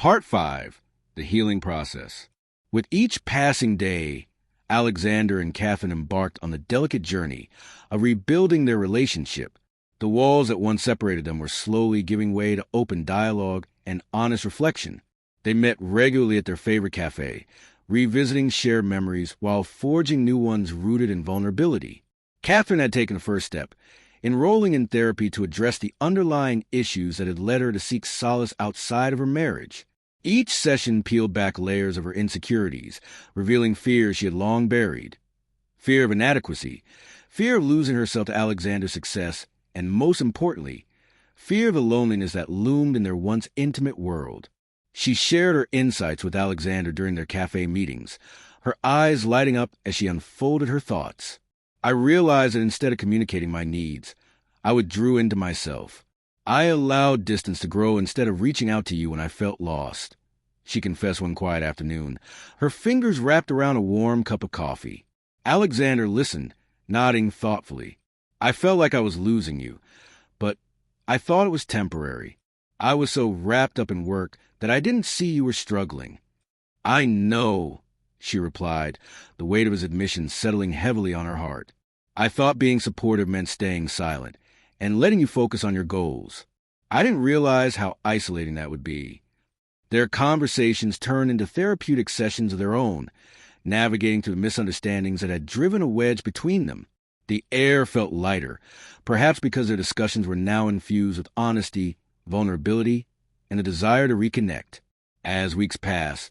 Part 5. The Healing Process. With each passing day, Alexander and Catherine embarked on the delicate journey of rebuilding their relationship. The walls that once separated them were slowly giving way to open dialogue and honest reflection. They met regularly at their favorite cafe, revisiting shared memories while forging new ones rooted in vulnerability. Catherine had taken the first step, enrolling in therapy to address the underlying issues that had led her to seek solace outside of her marriage. Each session peeled back layers of her insecurities, revealing fears she had long buried. Fear of inadequacy, fear of losing herself to Alexander's success, and most importantly, fear of the loneliness that loomed in their once intimate world. She shared her insights with Alexander during their cafe meetings, her eyes lighting up as she unfolded her thoughts. I realized that instead of communicating my needs, I withdrew into myself. I allowed distance to grow instead of reaching out to you when I felt lost, she confessed one quiet afternoon, her fingers wrapped around a warm cup of coffee. Alexander listened, nodding thoughtfully. I felt like I was losing you, but I thought it was temporary. I was so wrapped up in work that I didn't see you were struggling. I know, she replied, the weight of his admission settling heavily on her heart. I thought being supportive meant staying silent and letting you focus on your goals. I didn't realize how isolating that would be. Their conversations turned into therapeutic sessions of their own, navigating through the misunderstandings that had driven a wedge between them. The air felt lighter, perhaps because their discussions were now infused with honesty, vulnerability, and a desire to reconnect. As weeks passed,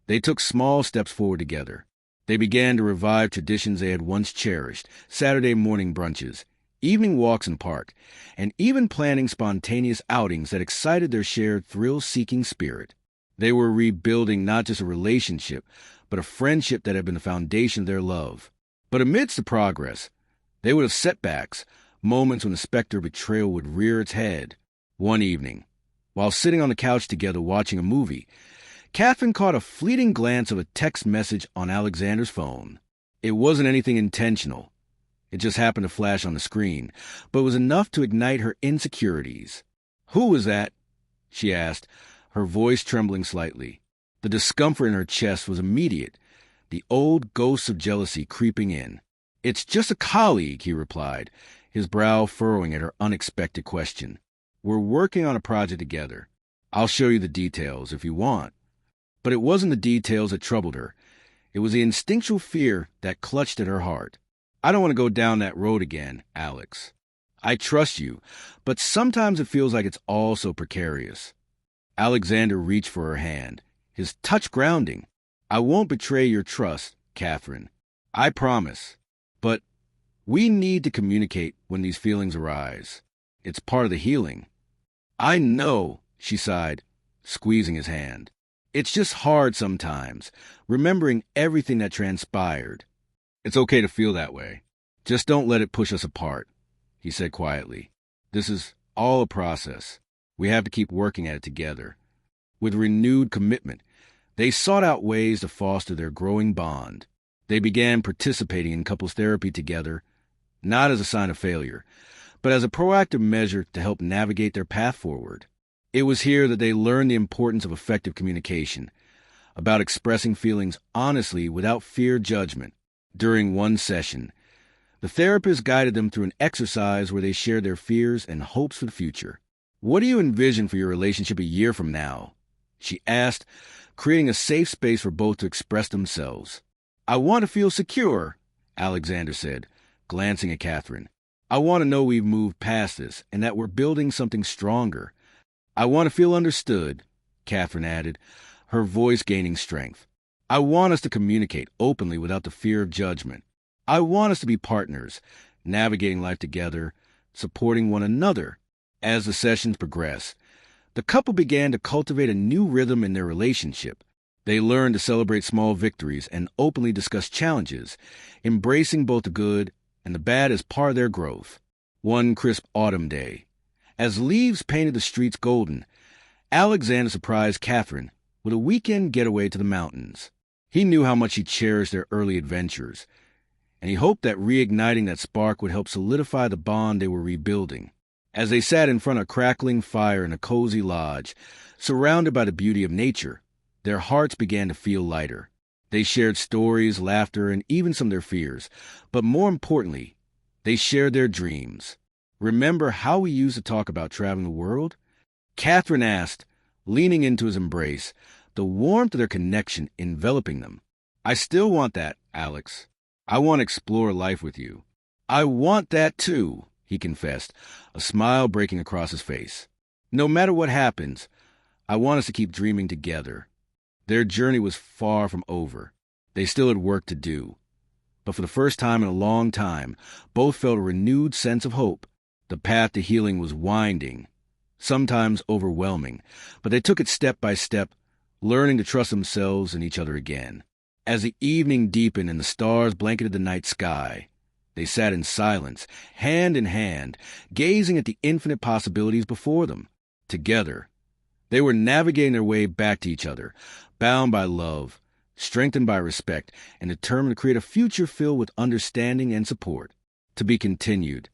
they took small steps forward together. They began to revive traditions they had once cherished, Saturday morning brunches, evening walks in the park, and even planning spontaneous outings that excited their shared thrill-seeking spirit. They were rebuilding not just a relationship, but a friendship that had been the foundation of their love. But amidst the progress, they would have setbacks, moments when the specter of betrayal would rear its head. One evening, while sitting on the couch together watching a movie, Catherine caught a fleeting glance of a text message on Alexander's phone. It wasn't anything intentional. It just happened to flash on the screen, but was enough to ignite her insecurities. "Who was that?" she asked, her voice trembling slightly. The discomfort in her chest was immediate, the old ghosts of jealousy creeping in. "It's just a colleague," he replied, his brow furrowing at her unexpected question. "We're working on a project together. I'll show you the details if you want." But it wasn't the details that troubled her. It was the instinctual fear that clutched at her heart. "I don't want to go down that road again, Alex. I trust you, but sometimes it feels like it's all so precarious." Alexander reached for her hand, his touch grounding. "I won't betray your trust, Catherine. I promise. But we need to communicate when these feelings arise. It's part of the healing." "I know," she sighed, squeezing his hand. "It's just hard sometimes, remembering everything that transpired." "It's okay to feel that way. Just don't let it push us apart," he said quietly. "This is all a process. We have to keep working at it together." With renewed commitment, they sought out ways to foster their growing bond. They began participating in couples therapy together, not as a sign of failure, but as a proactive measure to help navigate their path forward. It was here that they learned the importance of effective communication, about expressing feelings honestly without fear of judgment. During one session, the therapist guided them through an exercise where they shared their fears and hopes for the future. "What do you envision for your relationship a year from now?" she asked, creating a safe space for both to express themselves. "I want to feel secure," Alexander said, glancing at Catherine. "I want to know we've moved past this and that we're building something stronger." "I want to feel understood," Catherine added, her voice gaining strength. "I want us to communicate openly without the fear of judgment. I want us to be partners, navigating life together, supporting one another." As the sessions progressed, the couple began to cultivate a new rhythm in their relationship. They learned to celebrate small victories and openly discuss challenges, embracing both the good and the bad as part of their growth. One crisp autumn day, as leaves painted the streets golden, Alexander surprised Catherine with a weekend getaway to the mountains. He knew how much she cherished their early adventures, and he hoped that reigniting that spark would help solidify the bond they were rebuilding. As they sat in front of a crackling fire in a cozy lodge, Surrounded by the beauty of nature, their hearts began to feel lighter. They shared stories, laughter, and even some of their fears. But more importantly, they shared their dreams. "Remember how we used to talk about traveling the world?" Catherine asked, leaning into his embrace, the warmth of their connection enveloping them. "I still want that, Alex. I want to explore life with you." "I want that too," he confessed, a smile breaking across his face. "No matter what happens, I want us to keep dreaming together." Their journey was far from over. They still had work to do. But for the first time in a long time, both felt a renewed sense of hope. The path to healing was winding, sometimes overwhelming, but they took it step by step, learning to trust themselves and each other again. As the evening deepened and the stars blanketed the night sky, they sat in silence, hand in hand, gazing at the infinite possibilities before them. Together, they were navigating their way back to each other, bound by love, strengthened by respect, and determined to create a future filled with understanding and support. To be continued.